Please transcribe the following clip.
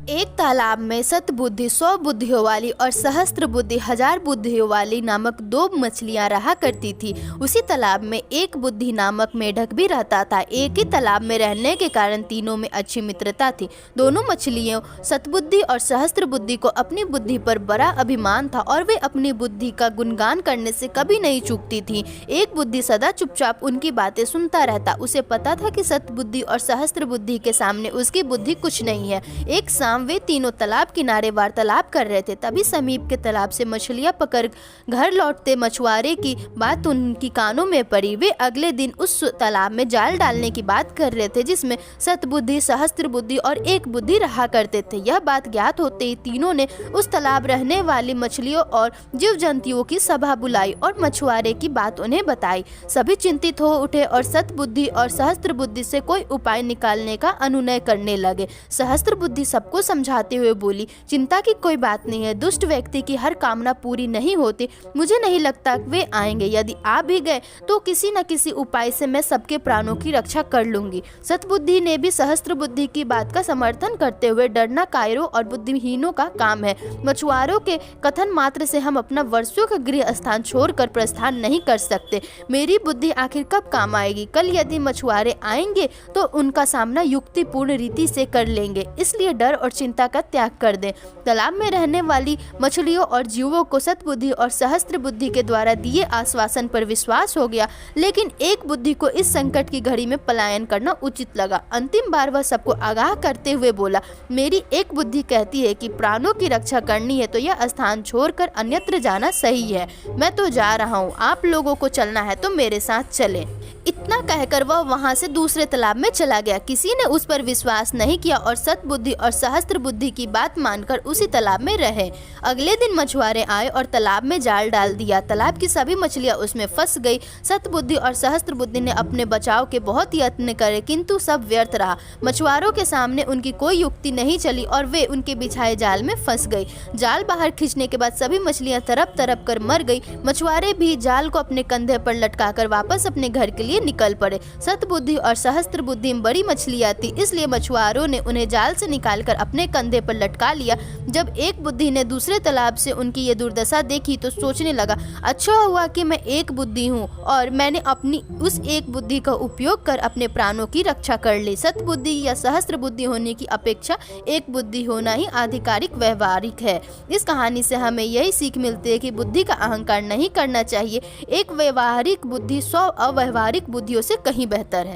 एक तालाब में 7 बुद्धि 100 बुद्धियों वाली और सहस्त्र बुद्धि 1000 बुद्धियों वाली नामक 2 मछलियां रहा करती थी। उसी तालाब में एक बुद्धि नामक मेढक भी रहता था। एक ही तालाब में रहने के कारण तीनों में अच्छी मित्रता थी। दोनों मछलियों सतबुद्धि और सहस्त्र बुद्धि को अपनी बुद्धि पर बड़ा अभिमान था और वे अपनी बुद्धि का गुणगान करने से कभी नहीं चूकती थी। एक बुद्धि सदा चुपचाप उनकी बातें सुनता रहता। उसे पता था कि सतबुद्धि और सहस्त्र बुद्धि के सामने उसकी बुद्धि कुछ नहीं है। एक शाम वे तीनों तालाब किनारे वार्तालाप कर रहे थे। तभी समीप के तालाब से मछलियां पकड़ घर लौटते मछुआरे की बात उनकी कानों में पड़ी। वे अगले दिन उस तालाब में जाल डालने की बात कर रहे थे जिसमें सतबुद्धि, सहस्त्र बुद्धि और एक बुद्धि रहा करते थे। यह बात ज्ञात होते ही तीनों ने उस तालाब रहने वाली मछलियों और जीव जंतुओं की सभा बुलाई और मछुआरे की बात उन्हें बताई। सभी चिंतित हो उठे और सतबुद्धि और सहस्त्र बुद्धि से कोई उपाय निकालने का अनुनय करने लगे। सहस्त्र बुद्धि सबको समझाते हुए बोली, चिंता की कोई बात नहीं है। दुष्ट व्यक्ति की हर कामना पूरी नहीं होती। मुझे नहीं लगता वे आएंगे। यदि आ भी गए तो किसी न किसी उपाय से मैं सबके प्राणों की रक्षा कर लूंगी। सतबुद्धि ने भी सहस्त्र बुद्धि की बात का समर्थन करते हुए, डरना कायरों और बुद्धिहीनों का काम है। मछुआरों के कथन मात्र से हम अपना वर्षों का गृह स्थान छोड़कर प्रस्थान नहीं कर सकते। मेरी बुद्धि आखिर कब काम आएगी? कल यदि मछुआरे आएंगे तो उनका सामना युक्तिपूर्ण रीति से कर लेंगे। इसलिए डर और चिंता का त्याग कर दें। तालाब में रहने वाली मछलियों और जीवों को सतबुद्धि और सहस्त्र बुद्धि के द्वारा दिए आश्वासन पर विश्वास हो गया, लेकिन एक बुद्धि को इस संकट की घड़ी में पलायन करना उचित लगा। अंतिम बार वह सबको आगाह करते हुए बोला, मेरी एक बुद्धि कहती है कि प्राणों की रक्षा करनी है तो यह स्थान छोड़कर अन्यत्र जाना सही है। मैं तो जा रहा हूँ, आप लोगों को चलना है तो मेरे साथ चलें। इतना कहकर वह वहां से दूसरे तालाब में चला गया। किसी ने उस पर विश्वास नहीं किया और सतबुद्धि और सहस्त्र बुद्धि की बात मानकर उसी तालाब में रहे। अगले दिन मछुआरे आए और तालाब में जाल डाल दिया। तालाब की सभी मछलियां उसमें फंस गई। सतबुद्धि और सहस्त्र बुद्धि ने अपने बचाव के बहुत यत्न करे, किंतु सब व्यर्थ रहा। मछुआरों के सामने उनकी कोई युक्ति नहीं चली और वे उनके बिछाए जाल में फंस गई। जाल बाहर खींचने के बाद सभी मछलियां तड़प तड़प कर मर गई। मछुआरे भी जाल को अपने कंधे पर लटकाकर वापस अपने घर के लिए निकल पड़े। सतबुद्धि और सहस्त्र बुद्धि में बड़ी मछलियां थी, इसलिए मछुआरों ने उन्हें जाल से निकालकर अपने कंधे पर लटका लिया। जब एक बुद्धि ने दूसरे तालाब से उनकी ये दुर्दशा देखी तो सोचने लगा, अच्छा हुआ कि मैं एक बुद्धि हूँ और मैंने अपनी उस एक बुद्धि का उपयोग कर अपने प्राणों की रक्षा कर ली। सतबुद्धि या सहस्त्र बुद्धि होने की अपेक्षा एक बुद्धि होना ही आधिकारिक व्यवहारिक है। इस कहानी से हमें यही सीख मिलती है कि बुद्धि का अहंकार नहीं करना चाहिए। एक व्यवहारिक बुद्धि 100 अव्यवहारिक बुद्धियों से कहीं बेहतर है।